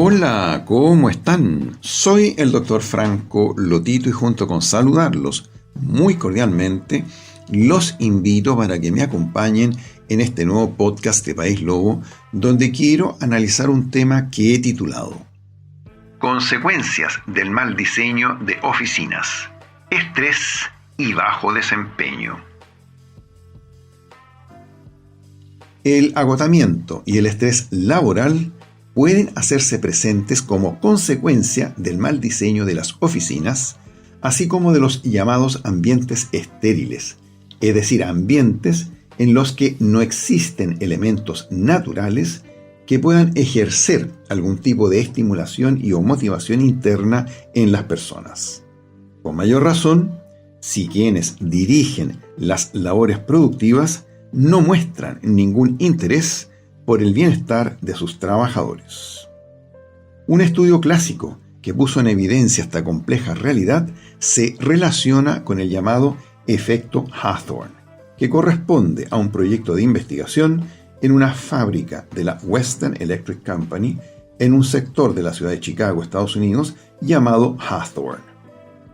Hola, ¿cómo están? Soy el Dr. Franco Lotito y junto con saludarlos muy cordialmente, los invito para que me acompañen en este nuevo podcast de País Lobo, donde quiero analizar un tema que he titulado Consecuencias del mal diseño de oficinas, estrés y bajo desempeño. El agotamiento y el estrés laboral pueden hacerse presentes como consecuencia del mal diseño de las oficinas, así como de los llamados ambientes estériles, es decir, ambientes en los que no existen elementos naturales que puedan ejercer algún tipo de estimulación y o motivación interna en las personas. Con mayor razón, si quienes dirigen las labores productivas no muestran ningún interés por el bienestar de sus trabajadores. Un estudio clásico que puso en evidencia esta compleja realidad se relaciona con el llamado efecto Hawthorne, que corresponde a un proyecto de investigación en una fábrica de la Western Electric Company en un sector de la ciudad de Chicago, Estados Unidos, llamado Hawthorne.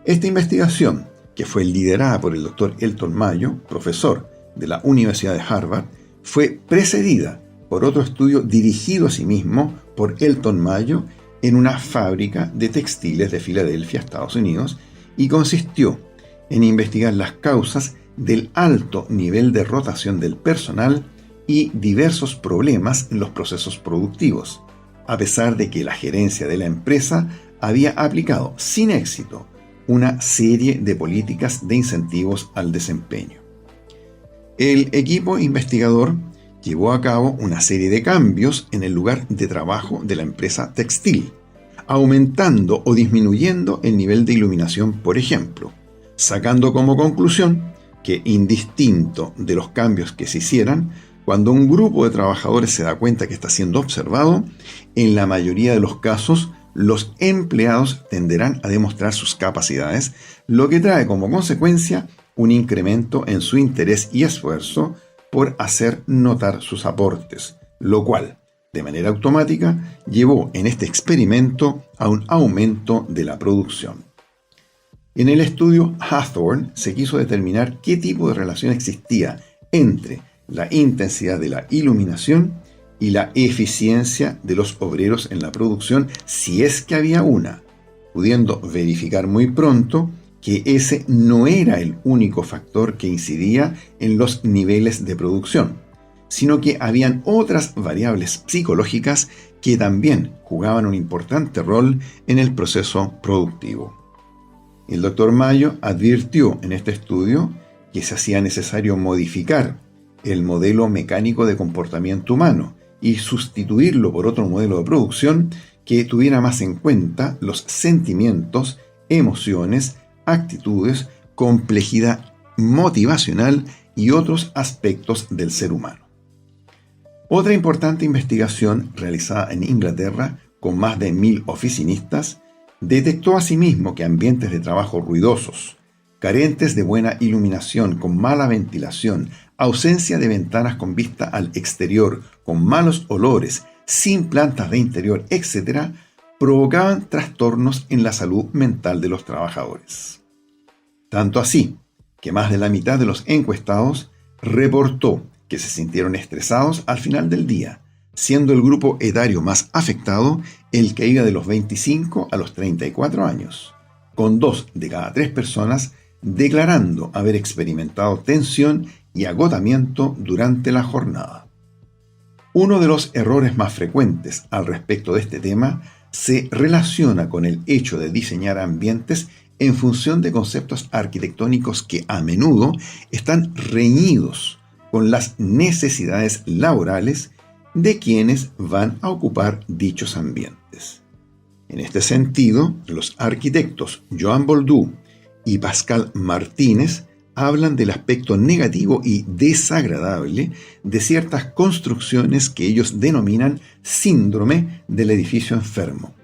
Esta investigación, que fue liderada por el Dr. Elton Mayo, profesor de la Universidad de Harvard, fue precedida por otro estudio dirigido asimismo por Elton Mayo en una fábrica de textiles de Filadelfia, Estados Unidos, y consistió en investigar las causas del alto nivel de rotación del personal y diversos problemas en los procesos productivos, a pesar de que la gerencia de la empresa había aplicado sin éxito una serie de políticas de incentivos al desempeño. El equipo investigador llevó a cabo una serie de cambios en el lugar de trabajo de la empresa textil, aumentando o disminuyendo el nivel de iluminación, por ejemplo, sacando como conclusión que, indistinto de los cambios que se hicieran, cuando un grupo de trabajadores se da cuenta que está siendo observado, en la mayoría de los casos los empleados tenderán a demostrar sus capacidades, lo que trae como consecuencia un incremento en su interés y esfuerzo por hacer notar sus aportes, lo cual, de manera automática, llevó en este experimento a un aumento de la producción. En el estudio Hawthorne se quiso determinar qué tipo de relación existía entre la intensidad de la iluminación y la eficiencia de los obreros en la producción, si es que había una, pudiendo verificar muy pronto que ese no era el único factor que incidía en los niveles de producción, sino que habían otras variables psicológicas que también jugaban un importante rol en el proceso productivo. El Dr. Mayo advirtió en este estudio que se hacía necesario modificar el modelo mecánico de comportamiento humano y sustituirlo por otro modelo de producción que tuviera más en cuenta los sentimientos, emociones, actitudes, complejidad motivacional y otros aspectos del ser humano. Otra importante investigación realizada en Inglaterra con más de 1.000 oficinistas detectó asimismo que ambientes de trabajo ruidosos, carentes de buena iluminación, con mala ventilación, ausencia de ventanas con vista al exterior, con malos olores, sin plantas de interior, etc., provocaban trastornos en la salud mental de los trabajadores. Tanto así que más de la mitad de los encuestados reportó que se sintieron estresados al final del día, siendo el grupo etario más afectado el que iba de los 25 a los 34 años, con 2 de cada 3 personas declarando haber experimentado tensión y agotamiento durante la jornada. Uno de los errores más frecuentes al respecto de este tema se relaciona con el hecho de diseñar ambientes en función de conceptos arquitectónicos que a menudo están reñidos con las necesidades laborales de quienes van a ocupar dichos ambientes. En este sentido, los arquitectos Joan Boldú y Pascal Martínez hablan del aspecto negativo y desagradable de ciertas construcciones que ellos denominan síndrome del edificio enfermo,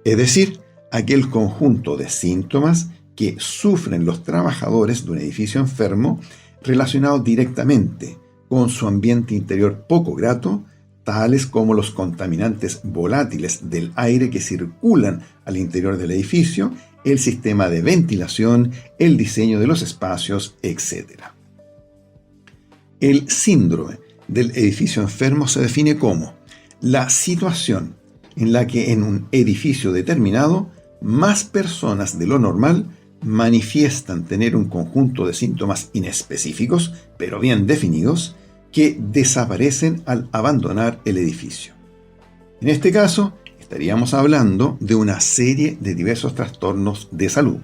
es decir, aquel conjunto de síntomas que sufren los trabajadores de un edificio enfermo relacionados directamente con su ambiente interior poco grato, tales como los contaminantes volátiles del aire que circulan al interior del edificio, el sistema de ventilación, el diseño de los espacios, etc. El síndrome del edificio enfermo se define como la situación en la que en un edificio determinado más personas de lo normal manifiestan tener un conjunto de síntomas inespecíficos, pero bien definidos, que desaparecen al abandonar el edificio. En este caso, estaríamos hablando de una serie de diversos trastornos de salud.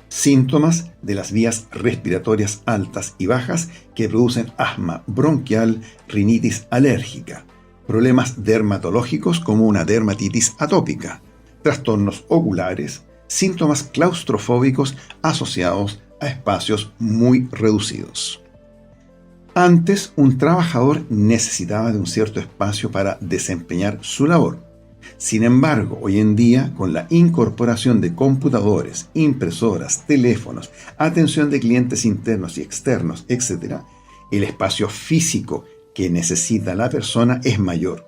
Síntomas de las vías respiratorias altas y bajas que producen asma bronquial, rinitis alérgica, problemas dermatológicos como una dermatitis atópica, trastornos oculares, síntomas claustrofóbicos asociados a espacios muy reducidos. Antes, un trabajador necesitaba de un cierto espacio para desempeñar su labor. Sin embargo, hoy en día, con la incorporación de computadores, impresoras, teléfonos, atención de clientes internos y externos, etc., el espacio físico que necesita la persona es mayor.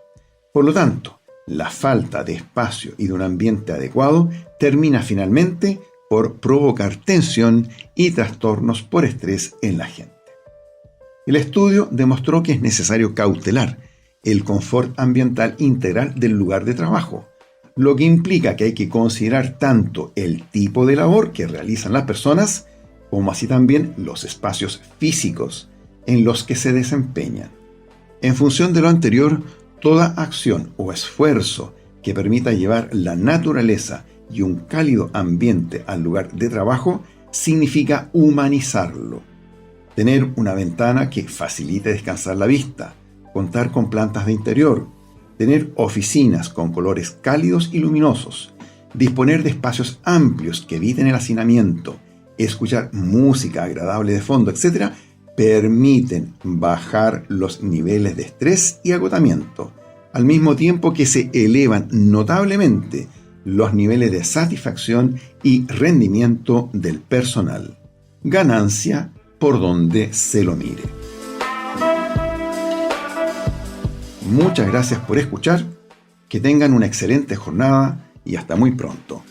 Por lo tanto, la falta de espacio y de un ambiente adecuado termina finalmente por provocar tensión y trastornos por estrés en la gente. El estudio demostró que es necesario cautelar el confort ambiental integral del lugar de trabajo, lo que implica que hay que considerar tanto el tipo de labor que realizan las personas, como así también los espacios físicos en los que se desempeñan. En función de lo anterior, toda acción o esfuerzo que permita llevar la naturaleza y un cálido ambiente al lugar de trabajo significa humanizarlo. Tener una ventana que facilite descansar la vista, contar con plantas de interior, tener oficinas con colores cálidos y luminosos, disponer de espacios amplios que eviten el hacinamiento, escuchar música agradable de fondo, etc., permiten bajar los niveles de estrés y agotamiento, al mismo tiempo que se elevan notablemente los niveles de satisfacción y rendimiento del personal. Ganancia por donde se lo mire. Muchas gracias por escuchar, que tengan una excelente jornada y hasta muy pronto.